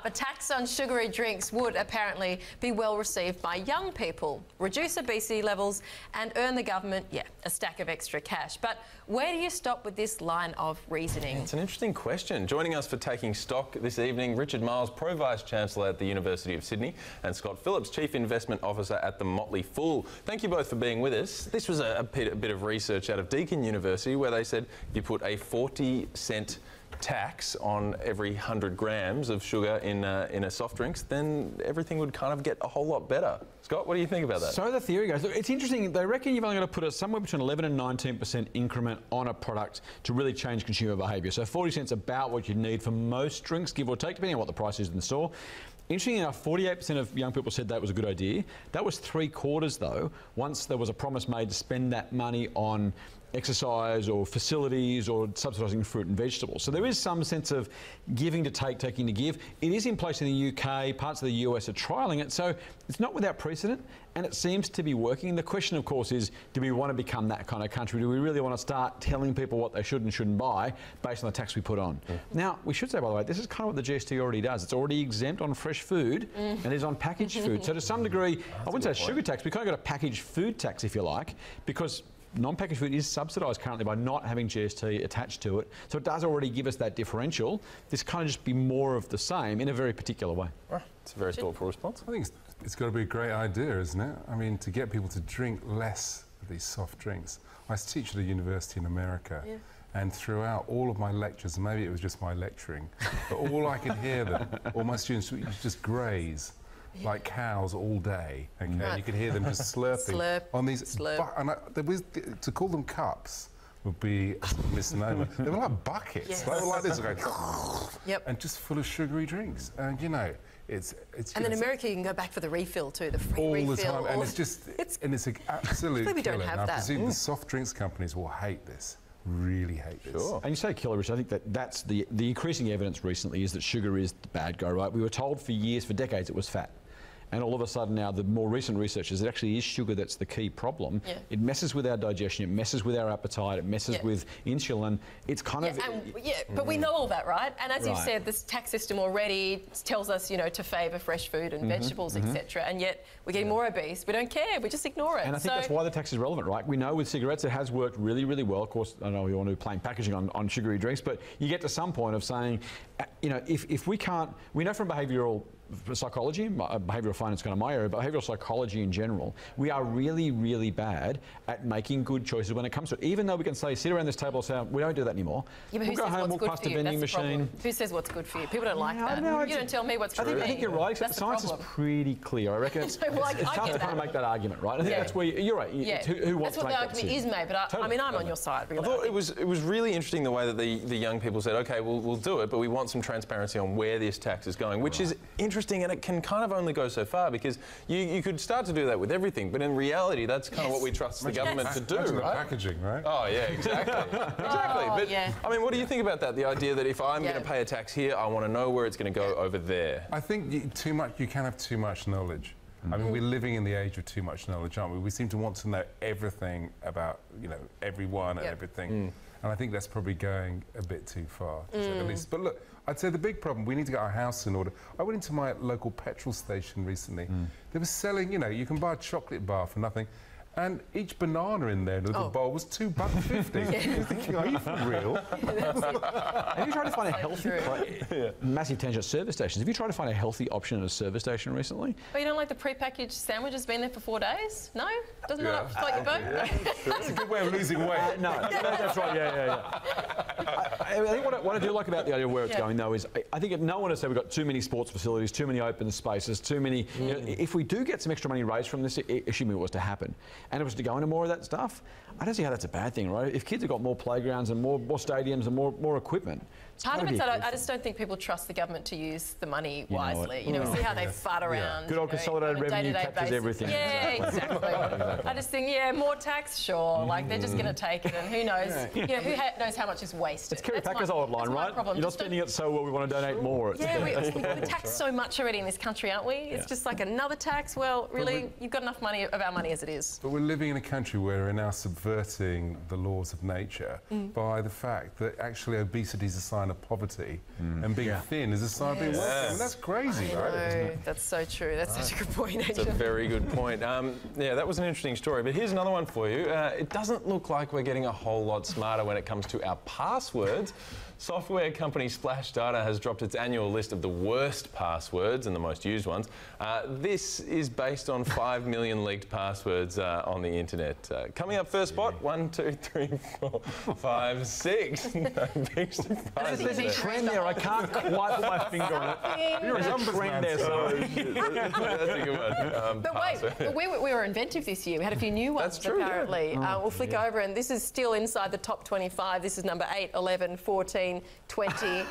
a tax on sugary drinks would apparently be well received by young people, reduce obesity levels and earn the government, a stack of extra cash. But where do you stop with this line of reasoning? It's an interesting question. Joining us for Taking Stock this evening, Richard Miles, Pro-Vice-Chancellor at the University of Sydney, and Scott Phillips, Chief Investment Officer at the Motley Fool. Thank you both for being with us. This was a bit of research out of Deakin University where they said if you put a 40-cent tax on every 100 grams of sugar in a soft drinks, then everything would kind of get a whole lot better. Scott, what do you think about that? So the theory goes, look, it's interesting, they reckon you've only got to put somewhere between 11 and 19% increment on a product to really change consumer behaviour. So 40 cents about what you need for most drinks, give or take, depending on what the price is in the store. Interestingly enough, 48% of young people said that was a good idea. That was 3/4 though, once there was a promise made to spend that money on exercise or facilities or subsidising fruit and vegetables. So there is some sense of giving to take, taking to give. It is in place in the UK, parts of the US are trialling it, so it's not without precedent and it seems to be working. The question, of course, is do we want to become that kind of country? Do we really want to start telling people what they should and shouldn't buy based on the tax we put on? Now, we should say, by the way, this is kind of what the GST already does. It's already exempt on fresh food and is on packaged food. So to some degree, I wouldn't say a sugar tax, we kind of got a packaged food tax, if you like, because non-packaged food is subsidised currently by not having GST attached to it. So it does already give us that differential. This kind of just be more of the same in a very particular way. It's a very thoughtful response. I think it's got to be a great idea, isn't it? I mean, to get people to drink less of these soft drinks. I teach at a university in America. And throughout all of my lectures, and maybe it was just my lecturing, but all I could hear them, all my students just graze like cows all day, okay? And you could hear them just slurping on these. To call them cups would be a misnomer. They were like buckets. They were like this, going, and just full of sugary drinks. And you know, it's. And in America, you can go back for the refill too, the free all refill. the time, and it's an absolute. We don't killer. have I that. presume the soft drinks companies will hate this. Really hate this. And you say killer, Richard, I think that's the increasing evidence recently is that sugar is the bad guy, right? We were told for years, for decades, it was fat. And all of a sudden now, the more recent research is it actually is sugar that's the key problem. It messes with our digestion, it messes with our appetite, it messes with insulin. It's kind of... but we know all that, right? And as you've said, this tax system already tells us, you know, to favour fresh food and vegetables, etc. And yet we're getting more obese. We don't care. We just ignore it. And I think that's why the tax is relevant, right? We know with cigarettes it has worked really, really well. Of course, I know we all do plain packaging on sugary drinks, but you get to some point of saying, you know, if we can't... We know from behavioural psychology, behavioural finance kind of my area, but behavioural psychology in general, we are really, really bad at making good choices when it comes to it. Even though we can sit around this table and say, we don't do that anymore. We'll go home, we'll pass the vending machine. Who says what's good for you? People don't like that. You don't tell me what's true. I think you're right, except the science is pretty clear. I reckon it's tough to kind of make that argument, right? I think that's where you're right. Who wants to make that decision? That's what the argument is made, but I mean, I'm on your side, really. I thought it was really interesting the way that the young people said, OK, we'll do it, but we want some transparency on where this tax is going, which is interesting, and it can kind of only go so far because you could start to do that with everything, but in reality, that's kind of what we trust the government to do, Imagine right? the packaging, right? Oh, yeah, exactly. Exactly. But, I mean, what do you think about that? The idea that if I'm going to pay a tax here, I want to know where it's going to go over there. I think you can have too much knowledge. I mean, we're living in the age of too much knowledge, aren't we? We seem to want to know everything about, you know, everyone and everything. And I think that's probably going a bit too far, to say the least. But look, I'd say the big problem, we need to get our house in order. I went into my local petrol station recently. They were selling, you know, you can buy a chocolate bar for nothing. And each banana in there, the bowl, was $2.50. You're thinking, are you for real? Have you tried to find a healthy... Massive tangent, service stations. Have you tried to find a healthy option at a service station recently? But you don't like the pre-packaged sandwiches been there for 4 days? No? Doesn't that float your boat? That's a good way of losing weight. No, that's right, I think what I do like about the idea of where it's going, though, is I think if no one has said we've got too many sports facilities, too many open spaces, too many... You know, if we do get some extra money raised from this, assuming it was to happen, and it was to go into more of that stuff, I don't see how that's a bad thing, right? If kids have got more playgrounds and more stadiums and more equipment, part of it's that I just don't think people trust the government to use the money wisely. You know, we see how they fart around. Good old consolidated revenue captures everything. Yeah, exactly. I just think, more tax, sure. Like, they're just going to take it, and who knows? You know, who knows how much is wasted? It's Kerry Packer's old line, right? You're not spending it so well, we want to donate more. We tax so much already in this country, aren't we? It's just like another tax. Well, really, you've got enough money of our money as it is. But we're living in a country where we're now subverting the laws of nature by the fact that actually obesity is a sign of poverty and being thin is a sign of being wealthy. And that's crazy, right? That's so true. That's such a good point, That's a very good point. Yeah, that was an interesting story. But here's another one for you. It doesn't look like we're getting a whole lot smarter when it comes to our passwords. Software company Splash Data has dropped its annual list of the worst passwords and the most used ones. This is based on 5 million leaked passwords on the internet. Coming up first spot, 1, 2, 3, 4, 5, 6. No big surprise. There's a trend there. I can't quite put my finger on it. There's a trend there. That's a good one. But wait, we were inventive this year. We had a few new ones, That's true, apparently. We'll flick over, and this is still inside the top 25. This is number 8, 11, 14, 20. And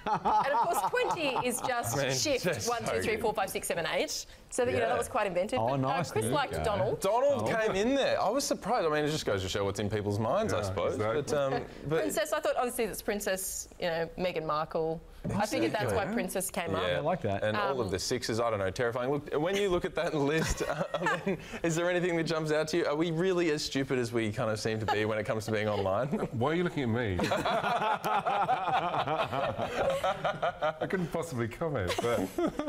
of course, 20 is just shift 1, 2, 3, 4, 5, 6, 7, 8. So that, you know, that was quite inventive. Oh, but, nice. Chris liked Donald. Donald came in there. I was surprised. I mean, it just goes to show what's in people's minds, I suppose. Exactly. But Princess, I thought obviously that's Princess, you know, Meghan Markle. I figured that's why Princess came up. yeah, I like that. And all of the 6s, I don't know, terrifying. Look, when you look at that list, I mean, is there anything that jumps out to you? Are we really as stupid as we kind of seem to be when it comes to being online? Why are you looking at me? I couldn't possibly comment, but...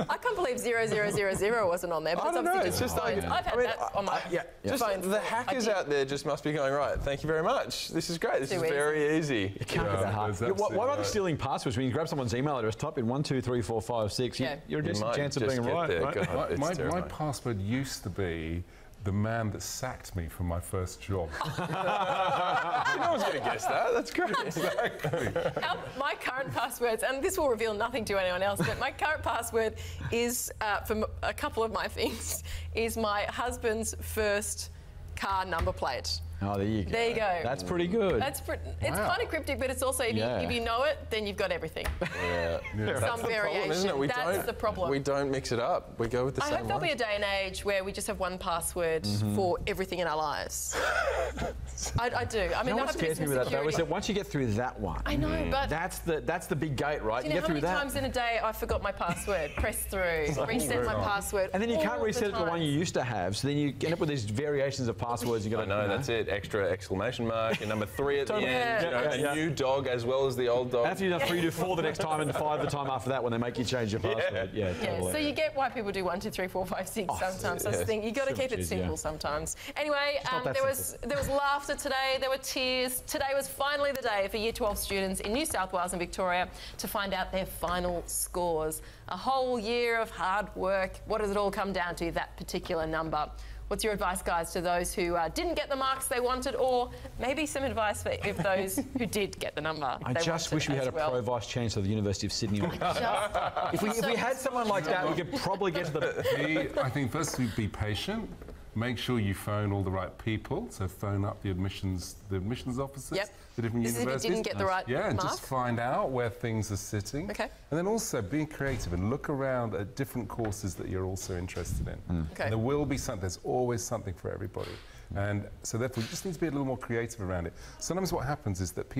I can't believe 0000 wasn't on there. But I don't know, obviously it's just phones. like... I've had that on my phone. The hackers out there just must be going, right, thank you very much. This is great. This is very easy. It can't be that hard. Why about the stealing passwords? When you grab someone's email address, type in 1, 2, 3, 4, 5, 6. You're a decent chance of being right. God, my password used to be the man that sacked me from my first job. No one's going to guess that. That's great. Exactly. My current passwords, and this will reveal nothing to anyone else, but my current password is, for a couple of my things, is my husband's first car number plate. Oh, there you go. There you go. That's pretty good. It's kind of cryptic, but it's also, if you know it, then you've got everything. Yeah. Some variation. Isn't it? That's the problem. We don't mix it up. We go with the same I hope there'll be a day and age where we just have one password for everything in our lives. I do. I mean, what scares me with that though is that once you get through that one, I know, but that's the big gate, right? do you know how many times in a day I forgot my password? Press through, reset my password, and then you can't reset it to the one you used to have. So then you end up with these variations of passwords. You got to know. That's it. Extra exclamation mark and number 3 at the end. You know, a new dog as well as the old dog. After you've done 3, do 4 the next time, and 5 the time after that when they make you change your password. Yeah, totally. So you get why people do 1, 2, 3, 4, 5, 6 sometimes. That's the thing. You got to keep it simple sometimes. Anyway, there was laughter today. There were tears. Today was finally the day for Year 12 students in New South Wales and Victoria to find out their final scores. A whole year of hard work. What does it all come down to? That particular number. What's your advice, guys, to those who didn't get the marks they wanted, or maybe some advice for those who did get the number? I just wish we had a Pro-Vice Chancellor of the University of Sydney on If we had someone like that, we could probably get to the... I think firstly, be patient. Make sure you phone all the right people. So phone up the admissions officers, the different universities. If you didn't get the right mark. And just find out where things are sitting. Okay. And then also be creative and look around at different courses that you're also interested in. Okay. And there will be something. There's always something for everybody. And so therefore you just need to be a little more creative around it. Sometimes what happens is that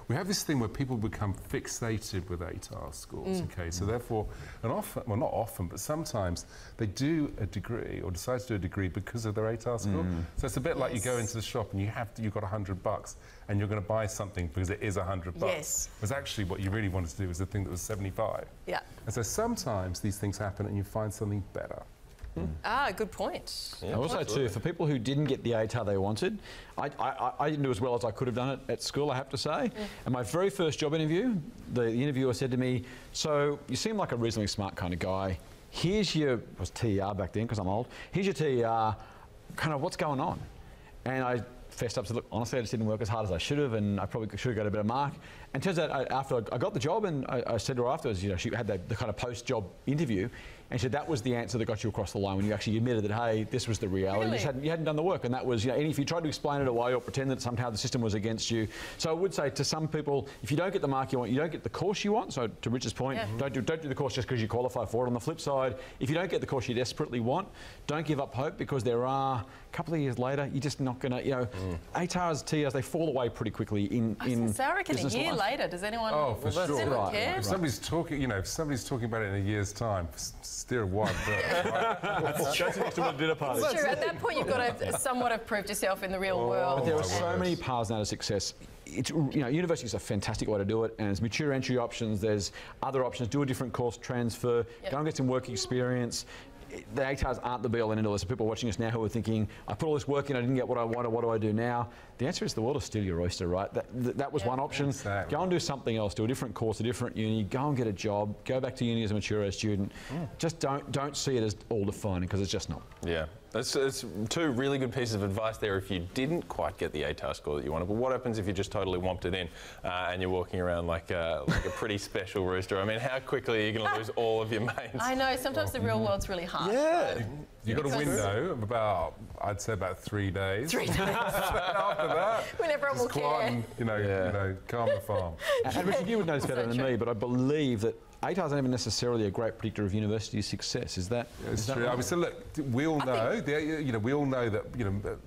we have this thing where people become fixated with ATAR scores, okay? So therefore, and often, well not often, but sometimes they do a degree or decide to do a degree because of their ATAR score. So it's a bit like you go into the shop and you've got $100 and you're going to buy something because it is $100. Yes. Whereas actually what you really wanted to do was the thing that was 75. Yeah. And so sometimes these things happen and you find something better. Good point. Yeah, also, too, for people who didn't get the ATAR they wanted, I didn't do as well as I could have done it at school, I have to say. And my very first job interview, the interviewer said to me, so you seem like a reasonably smart kind of guy. Here's your, it was TER back then because I'm old, here's your TER, kind of what's going on? And I fessed up to look, honestly, I just didn't work as hard as I should have, and I probably should have got a better mark. And turns out after I got the job, and I said to her afterwards, you know, she had the kind of post-job interview, and she said that was the answer that got you across the line when you actually admitted that, hey, this was the reality. Really? You hadn't done the work, and that was, you know, and if you tried to explain it away or pretend that somehow the system was against you. So I would say to some people, if you don't get the mark you want, you don't get the course you want. So to Rich's point, don't do the course just because you qualify for it. On the flip side, if you don't get the course you desperately want, don't give up hope, because there are a couple of years later, you're just not going to, you know, ATARs, TERs, they fall away pretty quickly in So I reckon a business year life. later? Does anyone? Oh, for does sure. anyone care? If somebody's talking, if somebody's talking about it in a year's time, steer a wide berth. That's next to a dinner party. It's true. At that point, you've got to somewhat have proved yourself in the real world. There are so many paths now to success. It's, university is a fantastic way to do it, and there's mature entry options, there's other options, do a different course transfer, go and get some work experience. The ATARs aren't the be-all and end-all. There's people watching us now who are thinking, I put all this work in, I didn't get what I wanted, what do I do now? The answer is the world is still your oyster, right? That was one option. Exactly. Go and do something else, do a different course, a different uni, go and get a job, go back to uni as a mature student. Just don't see it as all defining, because it's just not. Yeah. That's two really good pieces of advice there if you didn't quite get the ATAR score that you wanted. But what happens if you just totally whomped it in and you're walking around like a pretty special rooster? I mean, how quickly are you going to lose all of your mates? I know, sometimes the real world's really hard. Yeah. You've got a window of about, I'd say about 3 days. 3 days. After that, When everyone will just go out care. and, calm the farm. And Richard, you would know this better than me, but I believe that ATARs aren't even necessarily a great predictor of university success. Is that? It's true. Right? I mean, so look, we all know, we all know that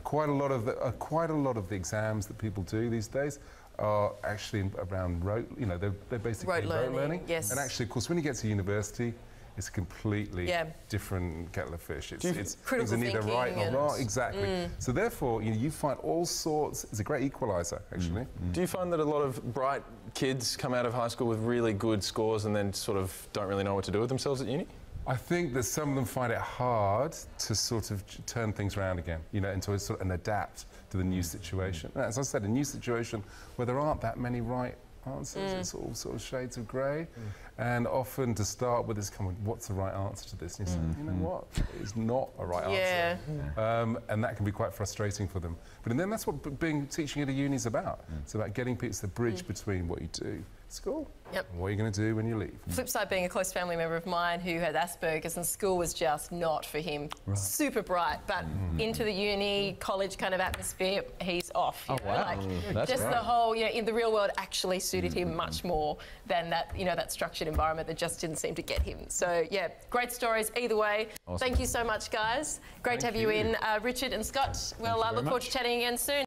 quite a lot of the exams that people do these days are actually around rote. They're basically rote learning. Yes. And actually, of course, when you get to university, it's a completely different kettle of fish. It's critical things are neither thinking right nor wrong. Exactly. So therefore, you find all sorts. It's a great equaliser, actually. Do you find that a lot of bright kids come out of high school with really good scores and then sort of don't really know what to do with themselves at uni? I think that some of them find it hard to sort of turn things around again, and adapt to the new situation. And as I said, a new situation where there aren't that many right answers. It's all sort of shades of grey. And often to start with is what's the right answer to this? And you say, you know what? It's not a right answer. And that can be quite frustrating for them. But then that's what teaching at a uni is about. It's about getting people to the bridge between what you do at school and what you're going to do when you leave. Flip side, being a close family member of mine who had Asperger's, and school was just not for him. Right. Super bright, but into the uni, college kind of atmosphere, he's off. You know? Wow. That's just great. the whole, in the real world actually suited him much more than that, that structured environment that just didn't seem to get him. So, yeah, great stories either way. Awesome. Thank you so much, guys. Great to have you in, Richard and Scott. We'll look forward to chatting again soon.